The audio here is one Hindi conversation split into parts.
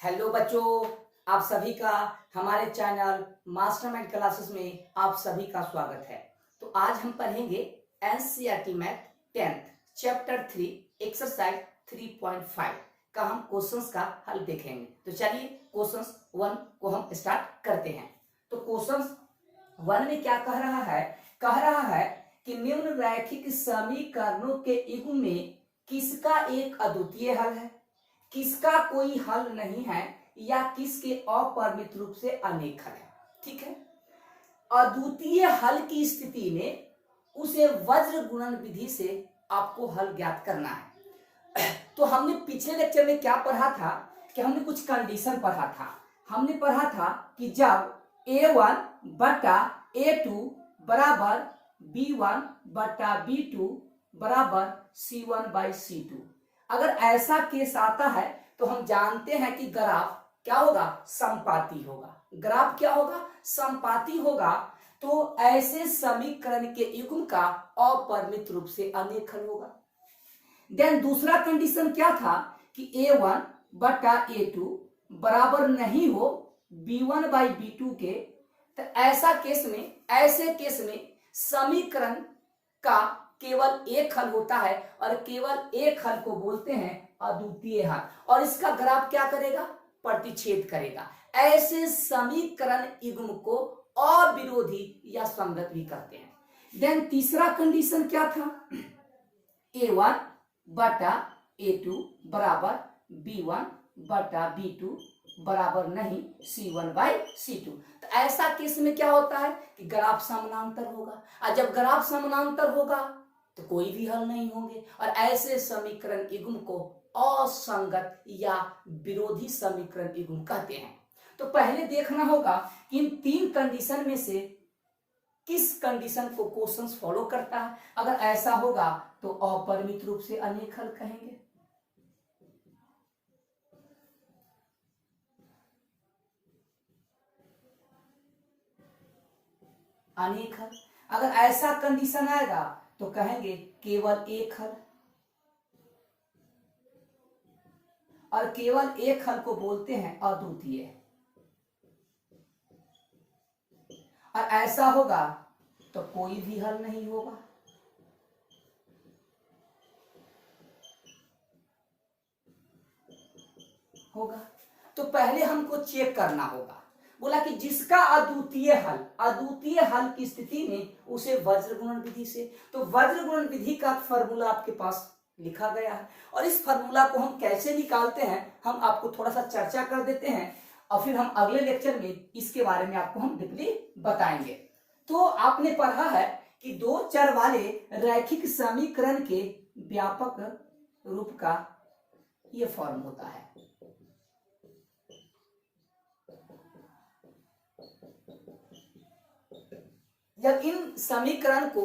हेलो बच्चों, आप सभी का हमारे चैनल मास्टरमाइंड क्लासेस में आप सभी का स्वागत है। तो आज हम पढ़ेंगे NCERT math 10th chapter 3 exercise 3.5 का हम क्वेश्चंस का हल देखेंगे। तो चलिए क्वेश्चंस 1 को हम स्टार्ट करते हैं। तो क्वेश्चंस 1 में क्या कह रहा है कि निम्न रैखिक समीकरणों के युग्म में किसका एक अद्वितीय हल है, किसका कोई हल नहीं है या किसके अपरिमित रूप से अनेक हल है। ठीक है, अद्वितीय हल की स्थिति में उसे वज्र गुणन विधि से आपको हल ज्ञात करना है। तो हमने पिछले लेक्चर में क्या पढ़ा था कि हमने कुछ कंडीशन पढ़ा था। हमने पढ़ा था कि जब a1 बटा a2 बराबर b1 बटा b2 बराबर c1/c2, अगर ऐसा केस आता है तो हम जानते हैं कि ग्राफ क्या होगा, समपाती होगा। ग्राफ क्या होगा, समपाती होगा। तो ऐसे समीकरण के युग्म का अपरिमित रूप से अनेक हल होगा। देन दूसरा कंडीशन क्या था कि a1 बटा a2 बराबर नहीं हो b1/b2 के। तो ऐसे केस में समीकरण का केवल एक हल होता है और केवल एक हल को बोलते हैं अद्वितीय हल, और इसका ग्राफ क्या करेगा, प्रतिच्छेद करेगा। ऐसे समीकरण युग्म को अविरोधी या संगत भी कहते हैं। देन तीसरा कंडीशन क्या था, a1 बटा a2 बराबर b1 बटा b2 बराबर नहीं c1/c2। तो ऐसा केस में क्या होता है कि ग्राफ समानांतर होगा, और जब ग्राफ समानांतर होगा तो कोई भी हल नहीं होंगे, और ऐसे समीकरण युग्म को असंगत या विरोधी समीकरण युग्म कहते हैं। तो पहले देखना होगा कि इन तीन कंडीशन में से किस कंडीशन को क्वेश्चन फॉलो करता है। अगर ऐसा होगा तो अपरिमित रूप से अनेक हल कहेंगे। अनेक हल, अगर ऐसा कंडीशन आएगा तो कहेंगे केवल एक हल, और केवल एक हल को बोलते हैं अद्वितीय। और ऐसा होगा तो कोई भी हल नहीं होगा। तो पहले हमको चेक करना होगा, बोला कि जिसका अद्वितीय हल की स्थिति में उसे वज्र गुणन विधि से। तो वज्र गुणन विधि का फॉर्मूला आपके पास लिखा गया है, और इस फॉर्मूला को हम कैसे निकालते हैं हम आपको थोड़ा सा चर्चा कर देते हैं, और फिर हम अगले लेक्चर में इसके बारे में आपको हम डीपली बताएंगे। तो आपने पढ़ा है कि दो चर वाले रैखिक समीकरण के व्यापक रूप का यह फॉर्म होता है। जब इन समीकरण को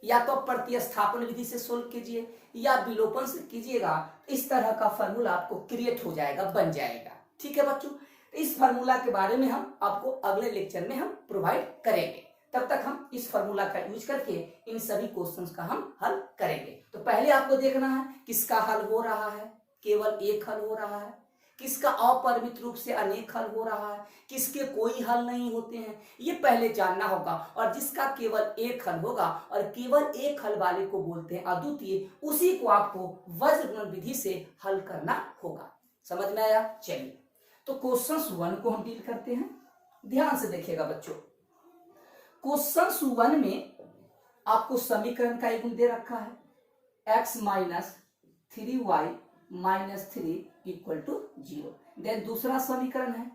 या तो प्रतिस्थापन विधि से सोल्व कीजिए या विलोपन से कीजिएगा, इस तरह का फॉर्मूला आपको क्रिएट हो जाएगा, बन जाएगा। ठीक है बच्चों, इस फॉर्मूला के बारे में हम आपको अगले लेक्चर में हम प्रोवाइड करेंगे। तब तक हम इस फॉर्मूला का यूज करके इन सभी क्वेश्चंस का हम हल करेंगे। तो पहले आपको देखना है किसका हल हो रहा है, केवल एक हल हो रहा है, किसका अपरिमित रूप से अनेक हल हो रहा है, किसके कोई हल नहीं होते हैं, ये पहले जानना होगा। और जिसका केवल एक हल होगा और केवल एक हल वाले को बोलते हैं अद्वितीय, उसी को आपको वज्र गुणन विधि से हल करना होगा। समझ में आया? चलिए तो क्वेश्चन 1 को हम डील करते हैं। ध्यान से देखिएगा बच्चों, क्वेश्चन 1 में आपको समीकरण का युग्म दे रखा है x minus 3y minus 3 equal to 0। Then दूसरा समीकरण है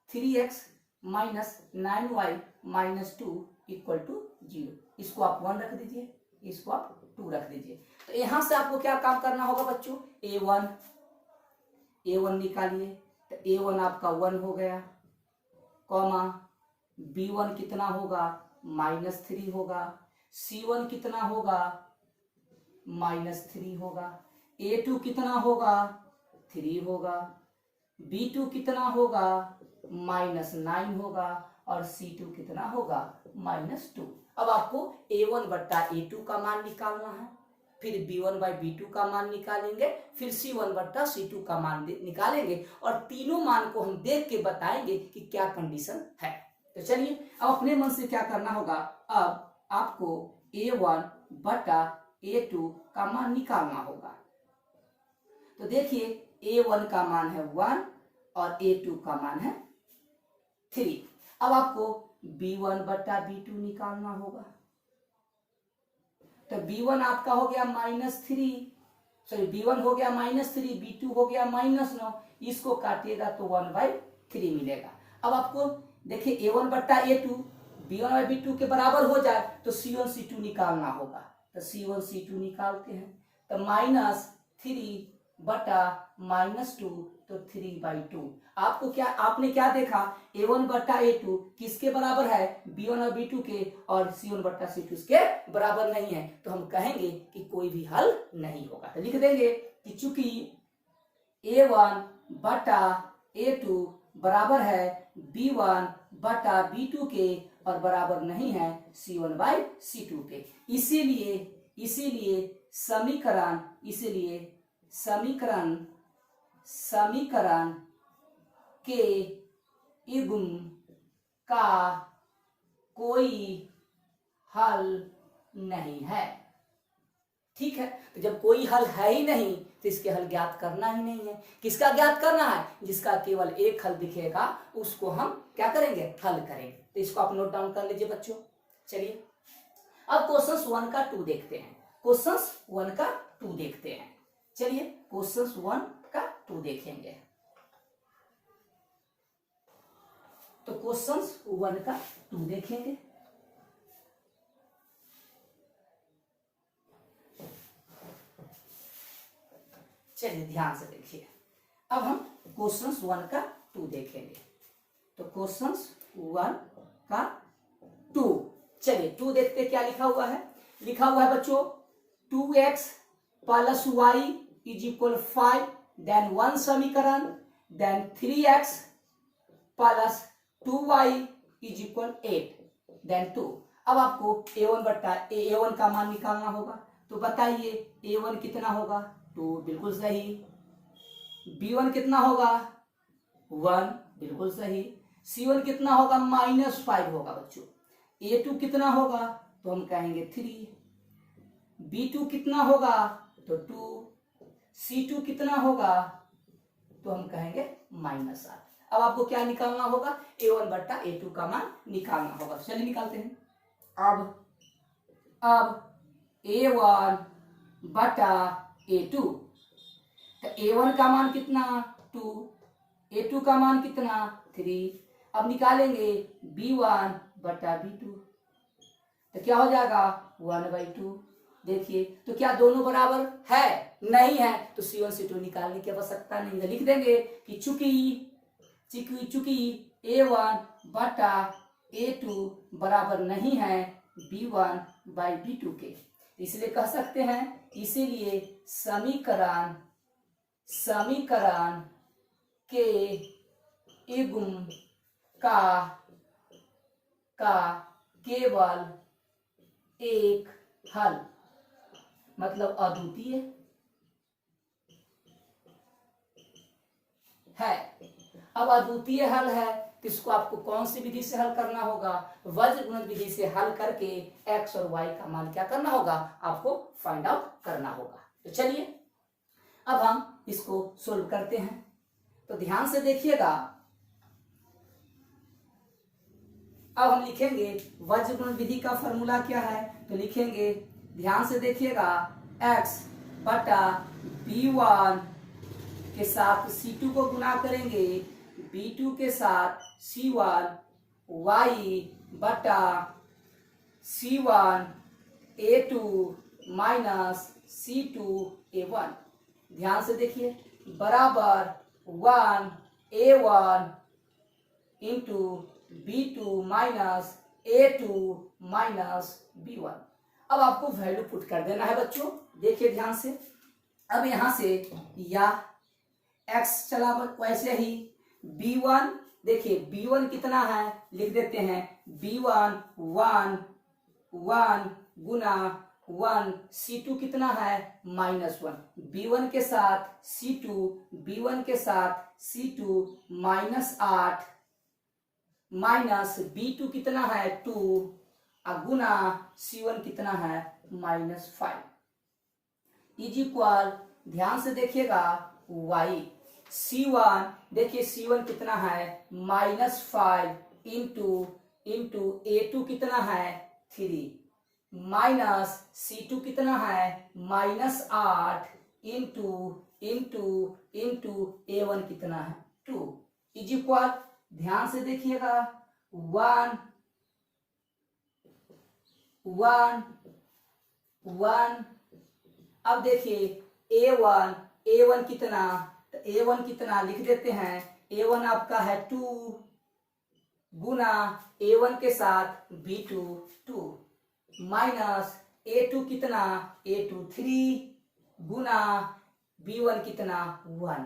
3x minus 9y minus 2 equal to 0। इसको आप 1 रख दीजिए, इसको आप 2 रख दीजिए। तो यहां से आपको क्या काम करना होगा बच्चों, a1 निकालिए। तो a1 आपका 1 हो गया, कॉमा b1 कितना होगा, -3 होगा, c1 कितना होगा, -3 होगा, a2 कितना होगा, 3 होगा, b2 कितना होगा, -9 होगा, और c2 कितना होगा, -2। अब आपको a1 बट्टा a2 का मान निकालना है। फिर b1/b2 का मान निकालेंगे, फिर c1/c2 का मान निकालेंगे और तीनों मान को हम देख के बताएंगे कि क्या कंडीशन है। तो चलिए अब अपने मन से क्या करना होगा, अब आपको a1/a2 का मान निकालना होगा। तो देखिए a1 का मान है 1 और a2 का मान है 3। अब आपको b1/b2 निकालना होगा। तो b1 आपका हो गया -3, सॉरी b1 हो गया -3, b2 हो गया -9, इसको काटिएगा तो 1/3 मिलेगा। अब आपको देखिए a1/a2 b1/b2 के बराबर हो जाए तो c1 c2 निकालना होगा। तो c1 c2 निकालते हैं, तो -3/-2 तो 3/2। आपको क्या, आपने क्या देखा, a1/a2 किसके बराबर है, b1 और b2 के, और c1/c2 के बराबर नहीं है, तो हम कहेंगे कि कोई भी हल नहीं होगा। तो लिख देंगे कि चूंकि a1/a2 बराबर है b1/b2 के और बराबर नहीं है c1/c2 के, इसीलिए समीकरण के युग्म का कोई हल नहीं है। ठीक है, तो जब कोई हल है ही नहीं तो इसके हल ज्ञात करना ही नहीं है। किसका ज्ञात करना है, जिसका केवल एक हल दिखेगा उसको हम क्या करेंगे, हल करेंगे। तो इसको आप नोट डाउन कर लीजिए बच्चों। चलिए अब क्वेश्चन 1 का 2 देखते हैं। क्वेश्चन 1 का 2 देखते हैं। चलिए क्वेश्चन 1 का 2 देखेंगे। तो क्वेश्चन 1 का 2 देखेंगे। चलिए ध्यान से देखिए, अब हम क्वेश्चन 1 का 2 देखेंगे। तो क्वेश्चन 1 का 2, चलिए 2 देखते क्या लिखा हुआ है। लिखा हुआ है बच्चों 2x + y = 5, देन 1 समीकरण, देन 3x + 2y = 8, देन 2। अब आपको a1 का मान निकालना होगा। तो बताइए a1 कितना होगा, 2, बिल्कुल सही। b1 कितना होगा, 1, बिल्कुल सही। c1 कितना होगा, -5 होगा बच्चों। a2 कितना होगा, तो हम कहेंगे 3। b2 कितना होगा, तो 2। c2 कितना होगा, तो हम कहेंगे -8। अब आपको क्या निकालना होगा, a1/a2 का मान निकालना होगा। चलिए निकालते हैं। अब a1/a2, तो a1 का मान कितना, 2, a2 का मान कितना, 3। अब निकालेंगे b1/b2, तो क्या हो जाएगा 1/2। देखिए तो क्या दोनों बराबर है, नहीं है, तो c1 c2 निकालने की आवश्यकता नहीं है। लिख देंगे कि चूंकि a1/a2 बराबर नहीं है b1/b2 के, इसलिए कह सकते हैं, इसीलिए समीकरण के युग्म का केवल एक हल, मतलब अद्वितीय है। अब अद्वितीय हल है तो इसको आपको कौन सी विधि से हल करना होगा, वज्र गुणन विधि से हल करके x और y का मान क्या करना होगा, आपको फाइंड आउट करना होगा। तो चलिए अब हम इसको सोल्व करते हैं। तो ध्यान से देखिएगा, अब हम लिखेंगे वज्र गुणन विधि का फॉर्मूला क्या है। तो लिखेंगे, ध्यान से देखिएगा, x/b1 के साथ c2 को गुना करेंगे, b2 के साथ c1, y/c1 a2 - c2 a1। ध्यान से देखिए, बराबर 1 a1 × b2 - a2 - b1। अब आपको वैल्यू पुट कर देना है बच्चों। देखिए ध्यान से, अब यहां से या x चला, वैसे ही b1, देखिए b1 कितना है, लिख देते हैं b1 1 गुना 1, C2 कितना है -1, B1 के साथ C2, B1 के साथ C2 -8 माइनस B2 कितना है 2 गुना C1 कितना है -5 इज इक्वल, ध्यान से देखिएगा y C1, देखिए C1 कितना है -5 इंटू A2 कितना है 3 माइनस C2 कितना है -8 इंटू A1 कितना है 2 इज इक्वल, ध्यान से देखिएगा 1 1 1। अब देखिए A1 कितना, तो A1 कितना लिख देते हैं, A1 आपका है 2 गुना A1 के साथ B2 2 माइनस A2 कितना A2 3 गुना B1 कितना 1।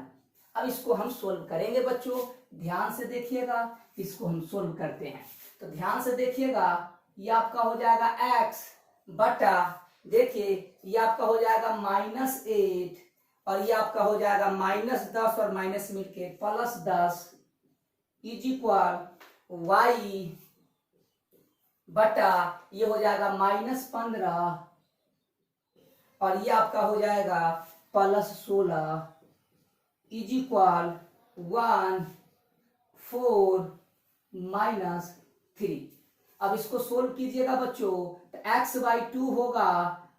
अब इसको हम सोल्व करेंगे बच्चों, ध्यान से देखिएगा, इसको हम सोल्व करते हैं। तो ध्यान से देखिएगा, ये आपका हो जाएगा x बटा, देखिए ये आपका हो जाएगा -8 और ये आपका हो जाएगा -10 और माइनस मिलके +10 इज इक्वल y बटा, ये हो जाएगा -15 और ये आपका हो जाएगा +16 इज इक्वल 1 4 -3। अब इसको सोल्व कीजिएगा बच्चों, तो x/2 होगा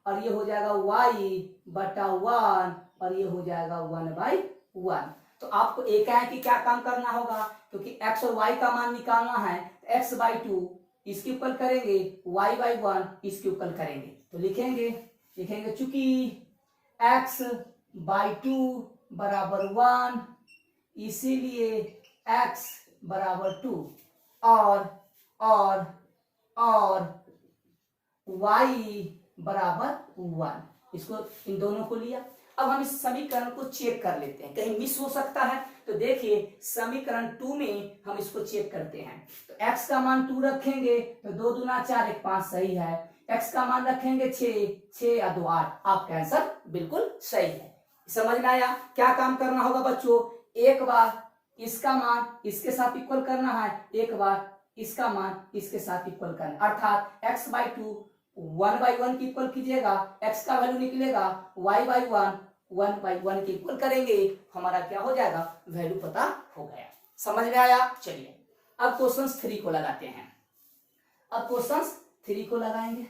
और ये हो जाएगा y बटा 1 और ये हो जाएगा 1/1। तो आपको एकाएक ही क्या काम करना होगा, क्योंकि x और y का मान निकालना है, तो x/2 इसके इक्वल करेंगे, y/1 इसके इक्वल करेंगे। तो लिखेंगे चूंकि x/2 बराबर 1, इसीलिए x बराबर 2 और y बराबर 1। इसको, इन दोनों को लिया। अब हम इस समीकरण को चेक कर लेते हैं, कहीं मिस हो सकता है। तो देखिए समीकरण 2 में हम इसको चेक करते हैं। तो x का मान 2 रखेंगे तो 2 दूना 4 1 5 सही है। x का मान रखेंगे 6 या 2 8, आपका आंसर बिल्कुल सही है। समझ में आया? क्या काम करना होगा बच्चों, एक बार इसका मान इसके साथ इक्वल करना है, एक बार इसका मान इसके साथ इक्वल करना, अर्थात x/2 1/1 की इक्वल कीजिएगा, x का वैल्यू निकलेगा, y/1 1/1 के इक्वल करेंगे, हमारा क्या हो जाएगा, वैल्यू पता हो गया। समझ में आया? चलिए अब क्वेश्चन 3 को लगाते हैं। अब क्वेश्चन 3 को लगाएंगे।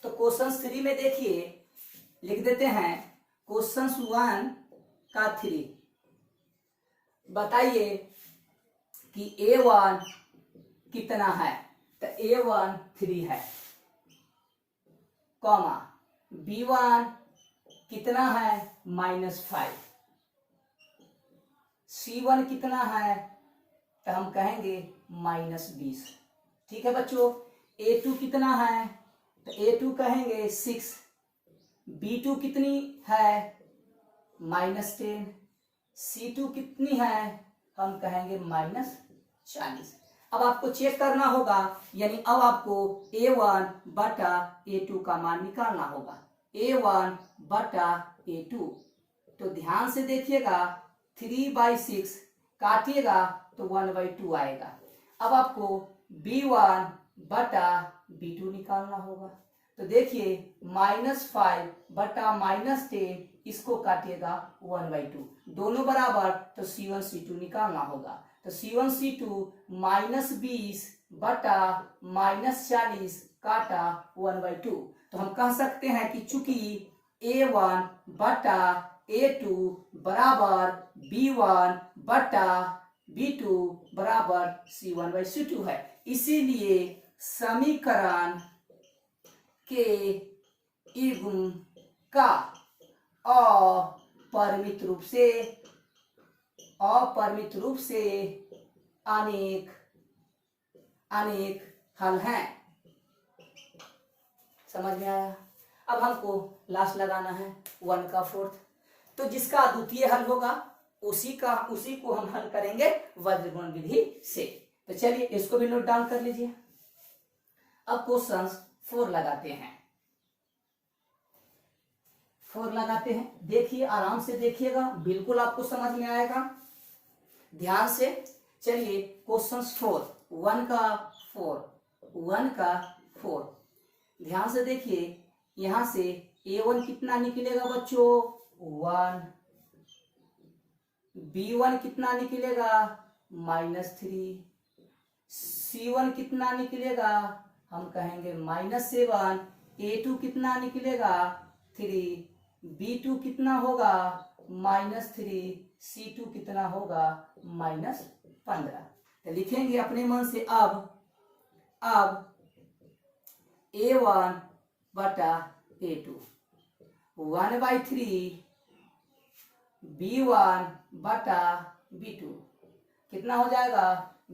तो क्वेश्चन 3 में देखिए, लिख देते हैं क्वेश्चन 1 का 3। बताइए कि A1 कितना है, तो A1 3 है, कॉमा B1 कितना है -5, C1 कितना है, तो हम कहेंगे -20। ठीक है बच्चों। A2 कितना है, तो A2 कहेंगे 6, B2 कितनी है -10, C2 कितनी है, हम कहेंगे -40। अब आपको चेक करना होगा, यानी अब आपको A1 बटा A2 का मान निकालना होगा, A1 बटा A2। तो ध्यान से देखिएगा, 3/6 काटिएगा तो 1/2 आएगा। अब आपको B1 बटा B2 निकालना होगा। तो देखिए -5 बटा -10, इसको काटिएगा 1/2, दोनों बराबर, तो C1 C2 निकालना होगा। तो C1 C2 -20 बटा -40 काटा 1/2। तो हम कह सकते हैं कि चूंकि A1 बटा A2 बराबर B1 बटा B2 बराबर C1/C2 है, इसीलिए समीकरण के युग्म का अपरिमित रूप से अनेक हल हैं। समझ में आया? अब हमको लास्ट लगाना है 1 का 4th। तो जिसका अद्वितीय हल होगा उसी को हम हल करेंगे वज्रगुणन विधि से। तो चलिए इसको भी नोट डाउन कर लीजिए। अब क्वेश्चन 4 लगाते हैं। 4 लगाते हैं, देखिए आराम से देखिएगा, बिल्कुल आपको समझ में आएगा, ध्यान से। चलिए क्वेश्चन 4, 1 का 4 ध्यान से देखिए। यहां से A1 कितना निकलेगा बच्चों 1, B1 कितना निकलेगा -3, C1 कितना निकलेगा हम कहेंगे -7, A2 कितना निकलेगा 3, B2 कितना होगा -3, C2 कितना होगा -15। तो लिखेंगे अपने मन से अब A1 बटा A2 1/3 B1 बटा B2 कितना हो जाएगा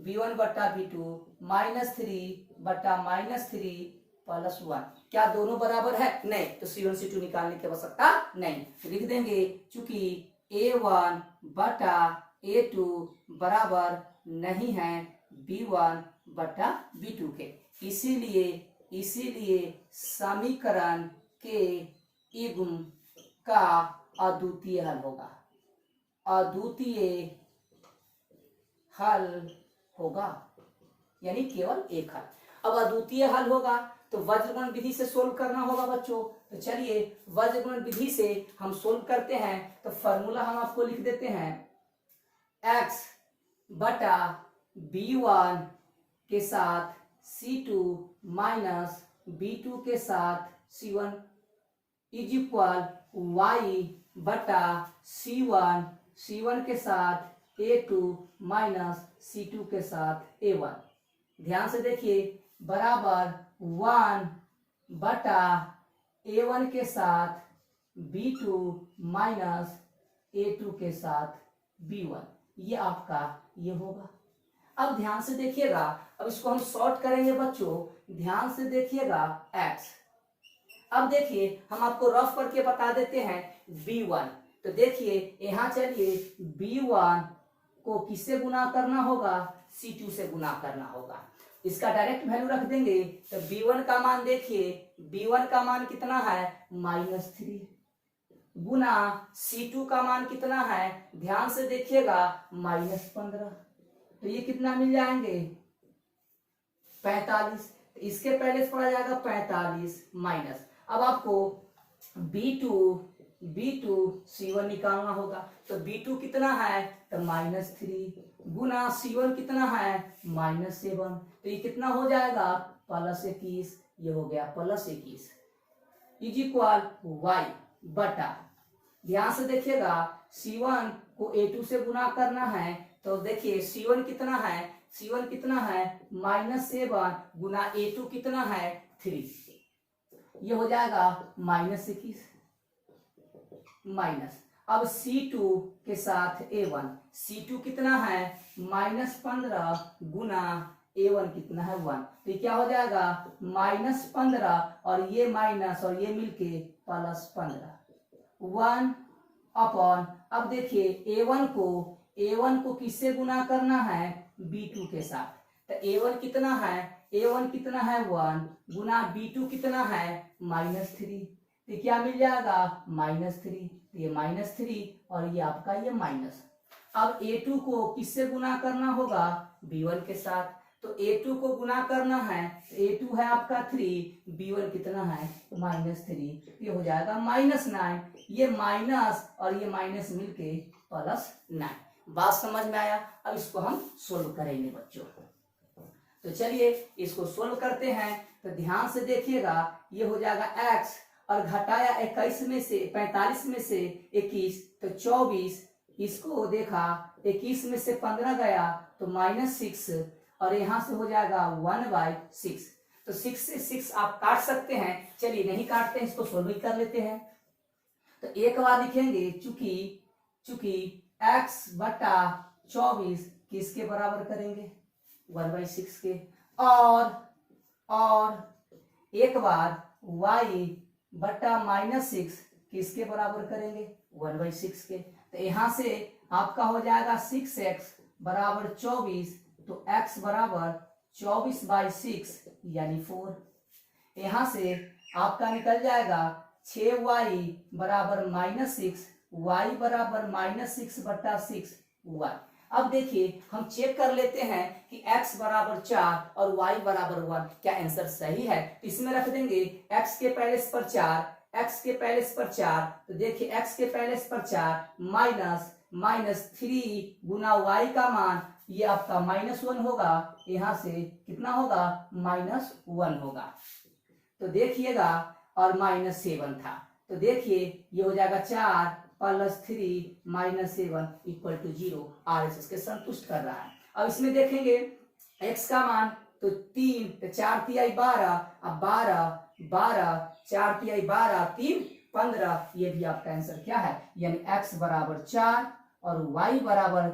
B1 बटा B2 -3 बटा -3 प्लस 1। क्या दोनों बराबर है? नहीं, तो C1 C2 निकालने की आवश्यकता नहीं, लिख देंगे चूंकि A1 बटा A2 बराबर नहीं है B1 बटा B2 के, इसीलिए समीकरण के युग्म का अद्वितीय हल होगा, यानी केवल एक हल। अब अद्वितीय हल होगा तो वज्रगुणन विधि से सोल्व करना होगा बच्चों। तो चलिए वज्रगुणन विधि से हम सोल्व करते हैं। तो फॉर्मूला हम आपको लिख देते हैं, x बटा B1 के साथ C2 माइनस B2 के साथ C1 इज इक्वल y बटा C1 के साथ A2 माइनस C2 के साथ A1। ध्यान से देखिए, बराबर 1 बटा A1 के साथ B2 माइनस A2 के साथ B1, ये आपका ये होगा। अब ध्यान से देखिएगा, अब इसको हम सॉर्ट करेंगे बच्चों, ध्यान से देखिएगा x। अब देखिए हम आपको रफ करके बता देते हैं B1। तो देखिए यहां चलिए B1 को किससे गुना करना होगा C2 से गुना करना होगा, इसका डायरेक्ट वैल्यू रख देंगे। तो B1 का मान देखिए, B1 का मान कितना है -3 गुना C2 का मान कितना है, ध्यान से देखिएगा -15। तो ये कितना मिल जाएंगे 45। तो इसके पहले पड़ा जाएगा 45 माइनस। अब आपको B2 C1 निकालना होगा। तो B2 कितना है तो -3 गुना C1 कितना है -7। तो ये कितना हो जाएगा +21, ये हो गया +21 इज इक्वल y बटा, ध्यान से देखिएगा C1 को A2 से गुना करना है। तो देखिए C1 कितना है -7 गुना A2 कितना है 3, ये हो जाएगा -21 माइनस। अब C2 के साथ A1, C2 कितना है -15 गुना A1 कितना है 1। तो ये क्या हो जाएगा -15 और ये माइनस और ये मिलके +15 1 अपॉन। अब देखिए A1 को किससे गुना करना है B2 के साथ। तो A1 कितना है 1 गुना B2 कितना है -3। तो क्या मिल जाएगा -3, ये -3 और ये आपका ये माइनस। अब A2 को किससे गुना करना होगा B1 के साथ। तो A2 को गुना करना है, A2 है आपका 3, B1 कितना है -3, ये हो जाएगा -9। ये माइनस और ये माइनस मिलके +9। बात समझ में आया? अब इसको हम सोल्व करेंगे बच्चों। तो चलिए इसको सोल्व करते हैं। तो ध्यान से देखिएगा, ये हो जाएगा x और घटाया 21 में से 45 में से 21 तो 24, इसको देखा 21 में से 15 गया तो -6 और यहां से हो जाएगा 1/6। तो 6 से 6 आप काट सकते हैं, चलिए नहीं काटते हैं, इसको सोल्व ही कर लेते हैं। तो एक बार लिखेंगे चूंकि x बटा 24 किसके बराबर करेंगे 1/6 के, और एक बार y बटा -6 किसके बराबर करेंगे 1/6 के। तो यहाँ से आपका हो जाएगा 6x बराबर 24, तो x बराबर 24/6 यानी 4। यहाँ से आपका निकल जाएगा 6y बराबर -6, y बराबर -6/6 y। अब देखिए हम चेक कर लेते हैं कि x बराबर 4 और y बराबर 1, क्या आंसर सही है? इसमें रख देंगे x के पहले पर 4, x के पहले पर 4, तो देखिए x के पहले पर 4 -3 गुना y का मान ये आपका -1 होगा, यहाँ से कितना होगा -1 होगा। तो देखिएगा और -7 था, तो देखिए ये हो जाएगा 4 + 3 - 7 = 0। RHS के संतुष्ट कर रहा है। अब इसमें देखेंगे x का मान तो 3, तो 4 तिहाई 12, अब 12 4 तिहाई 12 3 15, ये भी आपका आंसर क्या है? यानी x बराबर 4 और y बराबर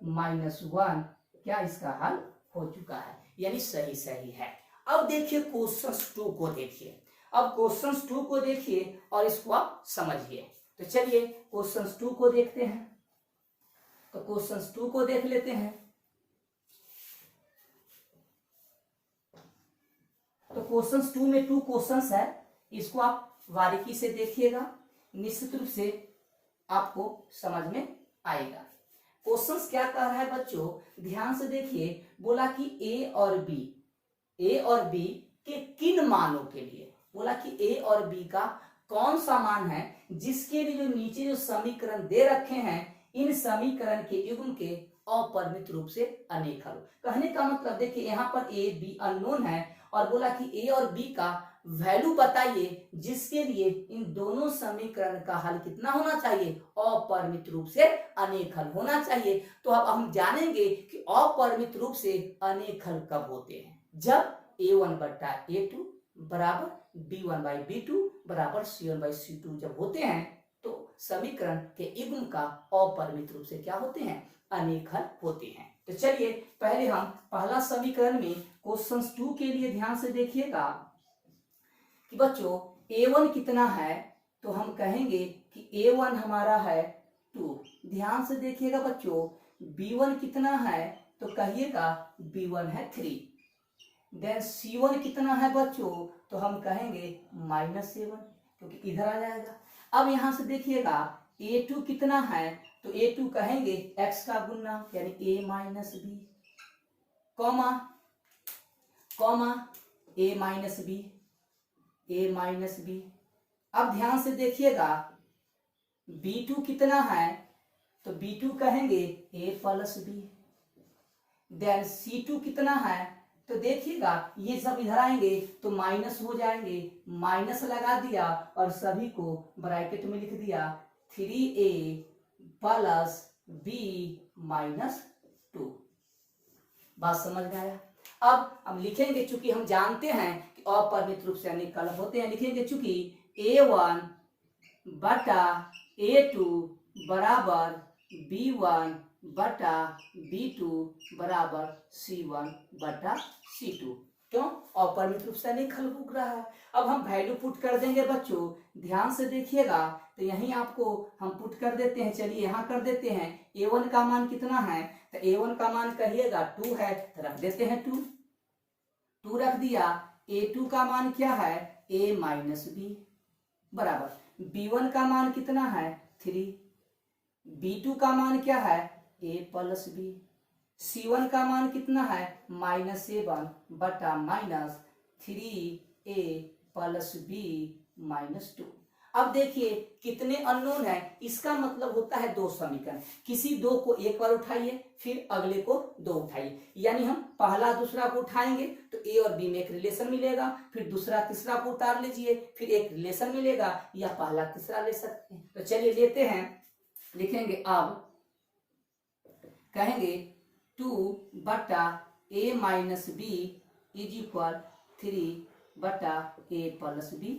-1, क्या इसका हल हो चुका है, यानी सही है। अब देखिए क्वेश्चन 2 को देखिए। अब क्वेश्चन 2 को देखिए और इसको आप समझिए। तो चलिए क्वेश्चन 2 को देखते हैं। तो क्वेश्चन 2 को देख लेते हैं। तो क्वेश्चन 2 में 2 क्वेश्चंस है, इसको आप बारीकी से देखिएगा, निश्चित रूप से आपको समझ में आएगा। क्वेश्चंस क्या कह रहा है बच्चों, ध्यान से देखिए। बोला कि ए और बी के किन मानों के लिए, बोला कि ए और बी का कौन सा मान है जिसके लिए जो नीचे जो समीकरण दे रखे हैं, इन समीकरण के युग्म के अपरिमित रूप से अनेक हल। कहने का मतलब देखिए यहाँ पर ए बी अननोन है और बोला कि ए और बी का वैल्यू बताइए जिसके लिए इन दोनों समीकरण का हल कितना होना चाहिए, अपरिमित रूप से अनेक हल होना चाहिए। तो अब हम जानेंगे कि अपरिमित रूप से अनेक हल कब होते हैं, जब a1/a2 बराबर b1/b2 बराबर c1/c2 जब होते हैं, तो समीकरण के युग्म का अपरिमित रूप से क्या होते हैं, अनेक हल होते हैं। तो चलिए पहले हम पहला समीकरण में क्वेश्चन 2 के लिए ध्यान से देखिएगा कि बच्चों a1 कितना है, तो हम कहेंगे कि a1 हमारा है 2। ध्यान से देखिएगा बच्चों, b1 कितना है, तो कहिएगा b1 है 3। देन c1 कितना है बच्चों, तो हम कहेंगे -7, क्योंकि इधर आ जाएगा। अब यहां से देखिएगा a2 कितना है, तो a2 कहेंगे x का गुना यानी a - b, comma a - b। अब ध्यान से देखिएगा b2 कितना है, तो b2 कहेंगे a + b। देन c2 कितना है, तो देखिएगा ये सब इधर आएंगे तो माइनस हो जाएंगे, माइनस लगा दिया और सभी को ब्रैकेट में लिख दिया 3a + b - 2। बात समझ में आया? अब हम लिखेंगे, चूंकि हम जानते हैं कि अपरिमित रूप से अनेक हल होते हैं, लिखेंगे चूंकि a1 बटा a2 बराबर b1 बटा b2 बराबर c1 बटा c2। क्यों? अपरिमित रूप से अनेक हल हो रहा है। अब हम वैल्यू पुट कर देंगे बच्चों, ध्यान से देखिएगा। तो यहीं आपको हम पुट कर देते हैं, चलिए यहाँ कर देते हैं। a1 का मान कितना है, तो a1 का मान कहिएगा 2 है, तो रख देते हैं 2 रख दिया। a2 का मान क्या है, a - b बराबर b1 का मान कितना है 3, b2 का मान क्या है a + b, c1 का मान कितना है -7 बटा -3a + b - 2। अब देखिए कितने अननोन है, इसका मतलब होता है 2 समीकरण, किसी 2 को एक बार उठाइए फिर अगले को 2 उठाइए, यानी हम पहला दूसरा को उठाएंगे तो a और b में एक रिलेशन मिलेगा, फिर दूसरा तीसरा को उतार लीजिए फिर एक रिलेशन मिलेगा, या पहला तीसरा ले सकते हैं। तो चलिए लेते हैं, लिखेंगे अब कहेंगे 2 बटा a - b = 3 बटा a + b,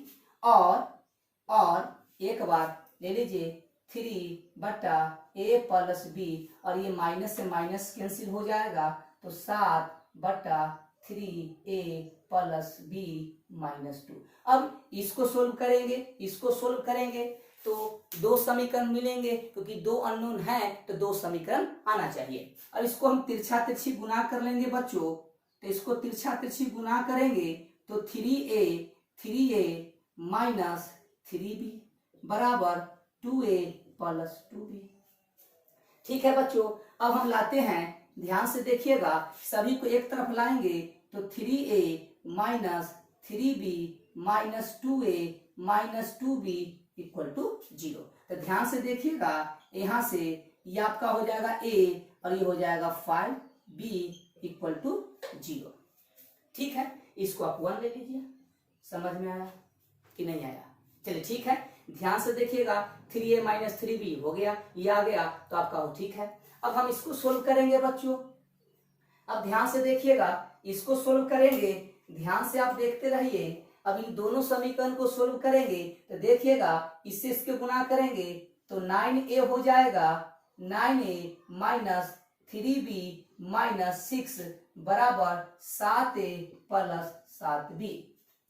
और एक बार ले लीजिए 3 बटा a + b, और ये माइनस से माइनस कैंसिल हो जाएगा, तो 7 बटा 3a + b - 2। अब इसको सोल्व करेंगे, तो दो समीकरण मिलेंगे, क्योंकि दो अननोन हैं तो दो समीकरण आना चाहिए। अब इसको हम तिरछा तिरछी गुना कर लेंगे बच्चों, तो इसको तिरछा तिरछी गुना करेंगे तो 3a माइनस 3b बराबर 2a प्लस 2b। ठीक है बच्चों, अब हम लाते हैं, ध्यान से देखिएगा, सभी को एक तरफ लाएंगे तो 3a minus 3b minus 2a minus 2b equal to 0। तो ध्यान से देखिएगा, यहां से ये आपका हो जाएगा a और ये हो जाएगा 5b इक्वल टू 0। ठीक है, इसको आप 1 ले लीजिए। समझ में आया कि नहीं आया? चलिए ठीक है, ध्यान से देखिएगा, 3a माइनस 3b हो गया, ये आ गया तो आपका हो ठीक है। अब हम इसको सोल्व करेंगे बच्चों। अब ध्यान से देखिएगा, इसको सोल्व करेंगे, ध्यान से आप देखते रहिए। अब इन दोनों समीकरण को सोल्व करेंगे तो देखिएगा, इससे इसके गुना करेंगे तो 9a हो जाएगा, 9a माइनस 3b माइनस 6 बराबर 7a प्लस 7b।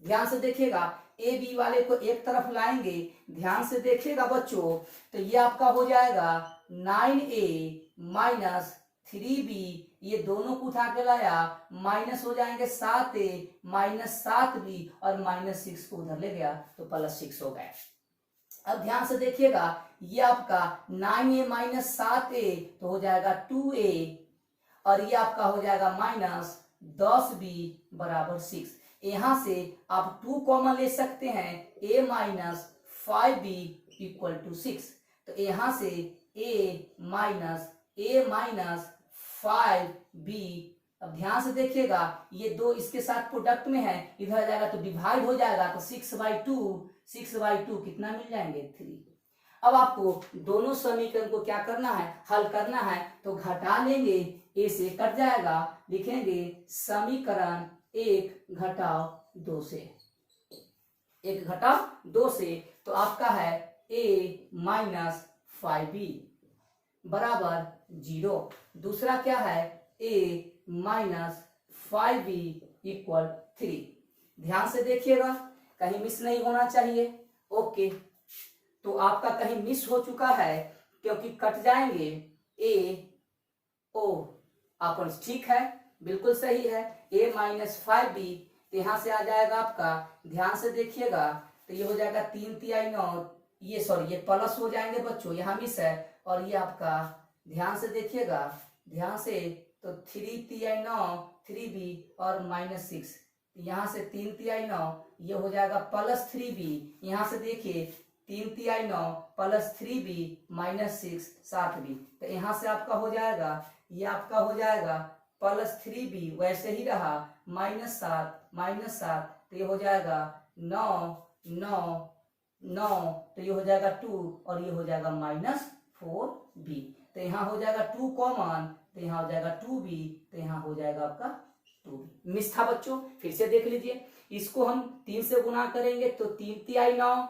ध्यान से देखिएगा, ए बी वाले को एक तरफ लाएंगे, ध्यान से देखिएगा बच्चों, तो ये आपका हो जाएगा 9a माइनस 3b, ये दोनों को उठा के लाया, माइनस हो जाएंगे 7a माइनस 7b और माइनस 6 को उधर ले गया तो प्लस 6 हो गए। अब ध्यान से देखिएगा, ये आपका 9a माइनस 7a तो हो जाएगा 2a और ये आपका हो जाएगा माइनस 10b बराबर 6। यहां से आप 2 कॉमन ले सकते हैं, a minus 5b equal to 6। तो यहां से a माइनस 5b। अब ध्यान से देखिएगा, ये दो इसके साथ प्रोडक्ट में है, इधर जाएगा तो डिवाइड हो जाएगा तो 6/2 कितना मिल जाएंगे 3। अब आपको दोनों समीकरण को क्या करना है, हल करना है, तो घटा लेंगे, a से कट जाएगा, लिखेंगे समीकरण 1 घटाव 2 से, 1 घटाव 2 से, तो आपका है a माइनस 5b बराबर 0। दूसरा क्या है, a माइनस 5b इक्वल 3। ध्यान से देखिएगा, कहीं मिस नहीं होना चाहिए। ओके, तो आपका कहीं मिस हो चुका है क्योंकि कट जाएंगे a o अपन, ठीक है, बिल्कुल सही है, a माइनस 5b, यहां से आ जाएगा आपका, ध्यान से देखिएगा, तो ये हो जाएगा 3 तिहाई 9, ये सॉरी ये प्लस हो जाएंगे बच्चों, यहाँ मिस है, और ये आपका ध्यान से देखिएगा, ध्यान से, तो 3 तिहाई 9 3b और माइनस 6, यहाँ से 3 तिहाई 9, ये हो जाएगा प्लस 3b, यहाँ से देखिए 3 तिहाई 9 प्लस 3b माइनस 6 7b, तो यहाँ से आपका हो जाएगा, ये आपका हो जाएगा प्लस 3b वैसे ही रहा, माइनस 7, तो ये हो जाएगा 9, तो ये हो जाएगा 2 और ये हो जाएगा माइनस 4b, तो यहाँ हो जाएगा 2 कॉमन, तो यहाँ हो जाएगा 2b, तो यहाँ हो जाएगा आपका 2b। मिस था बच्चों, फिर से देख लीजिए, इसको हम 3 से गुना करेंगे तो 3 तिहाई 9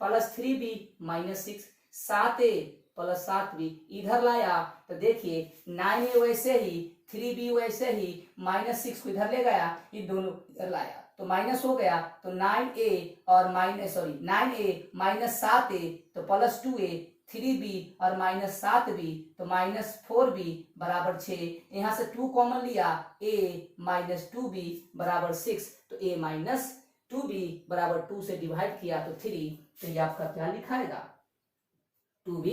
plus 3b minus 6, 7a plus 7b, इधर लाया तो देखिए 9a वैसे ही, 3b वैसे ही, माइनस 6 को इधर ले गया, ये दोनों इधर लाया तो माइनस हो गया, तो 9a और माइनस 9a माइनस 7a तो प्लस 2a, 3b और माइनस 7b तो माइनस 4b बराबर 6। यहाँ से 2 कॉमन लिया, a माइनस 2b बराबर 6, तो a माइनस 2b बराबर 2 से डिवाइड किया तो 3, तो ये आपका क्या लिखाएगा 2b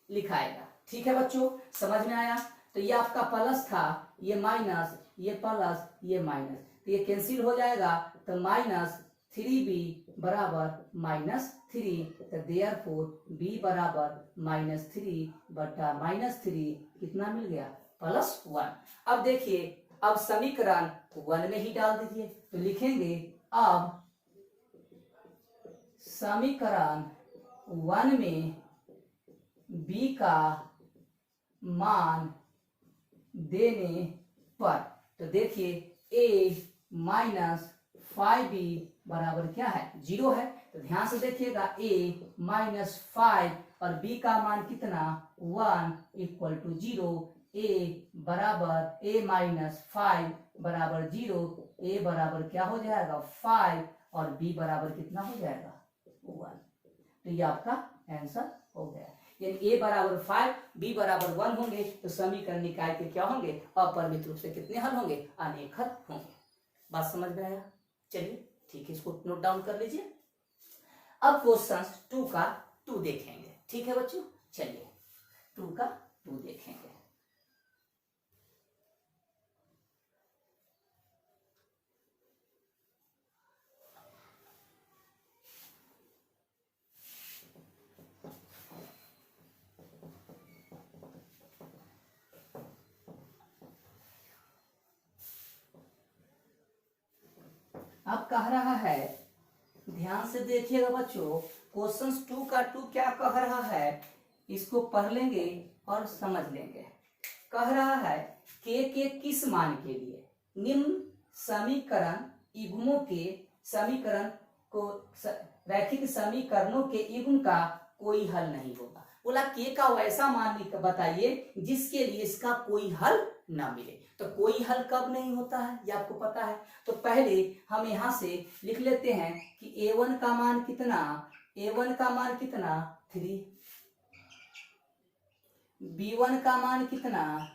लिखाएगा। ठीक है बच्चों, समझ में आया? तो ये आपका प्लस था, ये माइनस, ये प्लस, ये माइनस, तो ये कैंसिल हो जाएगा, तो माइनस 3b बराबर माइनस 3, तो देयरफॉर b बराबर माइनस 3 बटा माइनस 3 कितना मिल गया प्लस 1। अब देखिए, अब समीकरण 1 में ही डाल दीजिए, तो लिखेंगे अब समीकरण 1 में b का मान देने पर, तो देखिए a माइनस 5b बराबर क्या है 0 है, तो ध्यान से देखिएगा a माइनस 5 और b का मान कितना 1 इक्वल टू 0, a बराबर a माइनस 5 बराबर 0, a बराबर क्या हो जाएगा 5 और b बराबर कितना हो जाएगा 1, तो ये आपका आंसर हो गया। यानी a बराबर 5 b बराबर 1 होंगे तो समीकरण निकाय के क्या होंगे, अपरिमित रूप से कितने हल होंगे, अनेक हल होंगे। बात समझ में आया? चलिए ठीक है, इसको नोट डाउन कर लीजिए। अब क्वेश्चन 2 का 2 देखेंगे। ठीक है बच्चों, चलिए 2 का 2 देखेंगे। अब कह रहा है, ध्यान से देखिएगा बच्चों, क्वेश्चन 2 का 2 क्या कह रहा है, इसको पढ़ लेंगे और समझ लेंगे। कह रहा है के किस मान के लिए निम्न समीकरण युग्मों के समीकरण को रैखिक समीकरणों के युग्म का कोई हल नहीं होगा। बोला के का वैसा मान बताइए जिसके लिए इसका कोई हल ना मिले। तो कोई हल कब नहीं होता है ये आपको पता है। तो पहले हम यहां से लिख लेते हैं कि a1 का मान कितना, a1 का मान कितना 3, b1 का मान कितना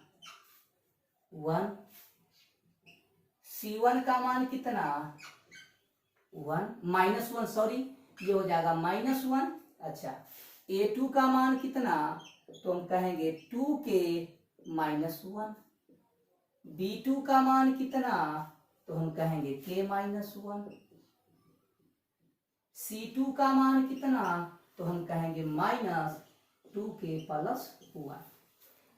1, c1 का मान कितना 1 -1, सॉरी ये हो जाएगा -1। अच्छा a2 का मान कितना, तो हम कहेंगे 2k -1, b2 का मान कितना, तो हम कहेंगे k -1, c2 का मान कितना, तो हम कहेंगे -2k + 1।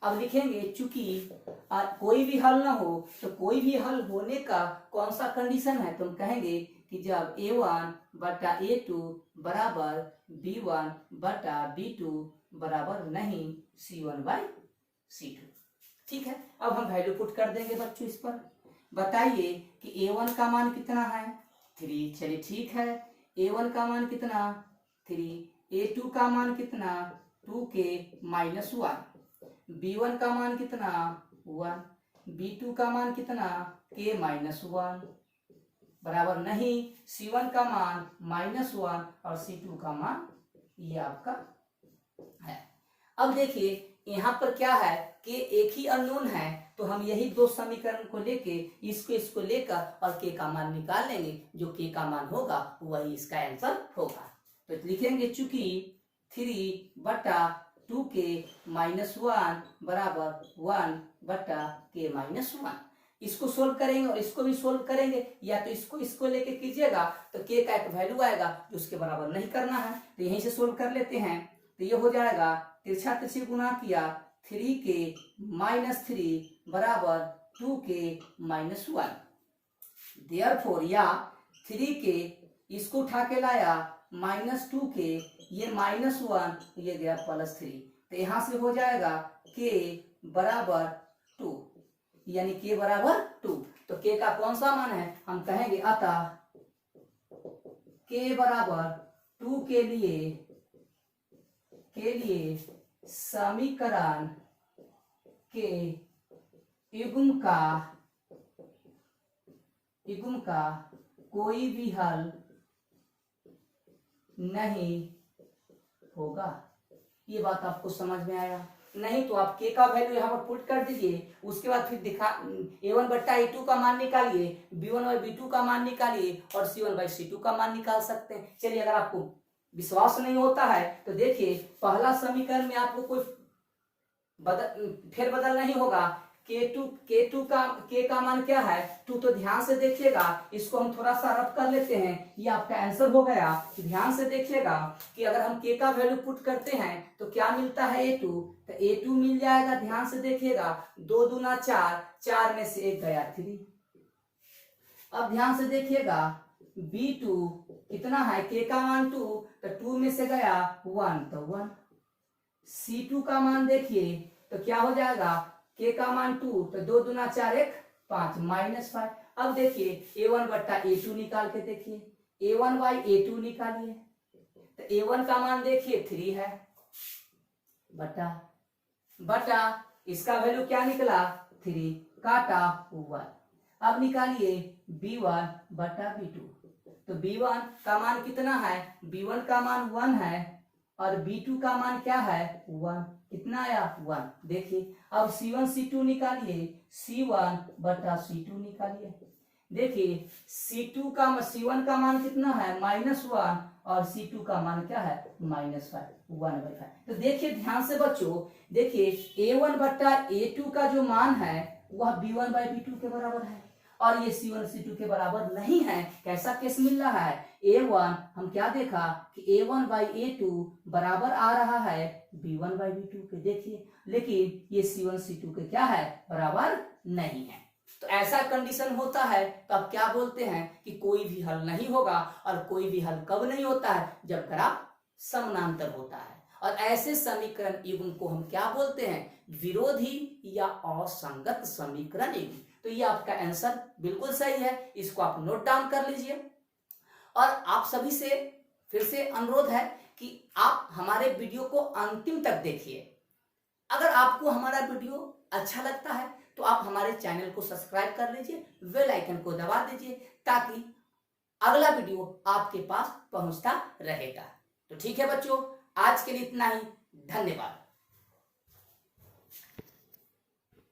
अब लिखेंगे चूंकि कोई भी हल ना हो तो कोई भी हल होने का कौन सा कंडीशन है, तो हम कहेंगे कि जब a1 बटा a2 बराबर b1 बटा b2 बराबर नहीं c1/c2। ठीक है, अब हम वैल्यू पुट कर देंगे बच्चों इस पर। बताइए कि a1 का मान कितना है 3, चलिए ठीक है, a1 का मान कितना 3, a2 का मान कितना 2k -1, b1 का मान कितना 1, b2 का मान कितना k -1 बराबर नहीं c1 का मान -1 और c2 का मान ये आपका है। अब देखिए यहाँ पर क्या है कि एक ही अननोन है, तो हम यही दो समीकरण को लेके इसको लेकर और k का मान निकाल लेंगे। जो k का मान होगा वही इसका आंसर होगा। तो लिखेंगे चूंकि 3 बटा 2k -1 बराबर 1 बटा k -1। इसको सोल्व करेंगे और इसको भी सोल्व करेंगे, या तो इसको लेके कीजिएगा तो k का एक वैल्यू आएगा जो उसके बराबर नहीं करना है, तो यहीं से सोल्व कर लेते हैं। तो ये हो जाएगा तिरछा तिरछी गुना किया 3k -3 बराबर 2k -1। देयरफॉर या 3k इसको उठा के लाया -2k, ये -1 ये गया +3, तो यहां से हो जाएगा k बराबर 2, यानी k बराबर 2। तो k का कौन सा मान है, हम कहेंगे अतः k बराबर 2 के लिए समीकरण के युग्म का कोई भी हल नहीं होगा। ये बात आपको समझ में आया? नहीं तो आप k का वैल्यू यहाँ पर पुट कर दीजिए, उसके बाद फिर दिखा a1 बट्टा a2 का मान निकालिए, b1/b2 का मान निकालिए और c1/c2 का मान निकाल सकते हैं। चलिए अगर आपको विश्वास नहीं होता है तो देखिए पहला समीकरण में आपको कोई फेरबदल नहीं होगा। k का मान क्या है 2, तो ध्यान से देखिएगा, इसको हम थोड़ा सा रफ कर लेते हैं, ये आपका आंसर हो गया। ध्यान से देखिएगा कि अगर हम k का वैल्यू पुट करते हैं तो क्या मिलता है a2, तो a2 मिल जाएगा। ध्यान से देखिएगा 2 दूना 4, 4 में से 1 गया 3। अब ध्यान से देखिएगा b2 कितना है, k का मान 2, तो 2 में से गया 1 तो 1। c2 का मान देखिए तो क्या हो जाएगा, k का मान 2, तो 2 दूना 4 1 5 -5। अब देखिए a1 बट्टा a2 निकाल के देखिए, a1/a2 निकालिए, तो a1 का मान देखिए 3 है बटा इसका वैल्यू क्या निकला 3 काटा 1। अब निकालिए b1 बटा b2, तो b1 का मान कितना है, b1 का मान 1 है और B2 का मान क्या है 1, कितना आया 1। देखिए अब C1 C2 निकालिए, C1 बटा C2 निकालिए। देखिए C1 का मान कितना है -1 और C2 का मान क्या है -5, 1/5। तो देखिए ध्यान से बच्चों, देखिए A1 बटा A2 का जो मान है वह B1/B2 के बराबर है और ये C1 C2 के बराबर नहीं है। कैसा केस मिल रहा है, A1 हम क्या देखा कि A1/A2 बराबर आ रहा है B1/B2 के। देखिए लेकिन ये C1 C2 के क्या है बराबर नहीं है। तो ऐसा कंडीशन होता है तो आप क्या बोलते हैं कि कोई भी हल नहीं होगा। और कोई भी हल कब नहीं होता है, जब ग्राफ समानांतर होता है। और ऐसे समीकरण युग्म को हम क्या बोलते हैं, विरोधी या असंगत समीकरण युग्म। तो ये आपका आंसर बिल्कुल सही है, इसको आप नोट डाउन कर लीजिए। और आप सभी से फिर से अनुरोध है कि आप हमारे वीडियो को अंतिम तक देखिए। अगर आपको हमारा वीडियो अच्छा लगता है तो आप हमारे चैनल को सब्सक्राइब कर लीजिए, बेल आइकन को दबा दीजिए ताकि अगला वीडियो आपके पास पहुंचता रहेगा। तो ठीक है बच्चों, आज के लिए इतना ही। धन्यवाद।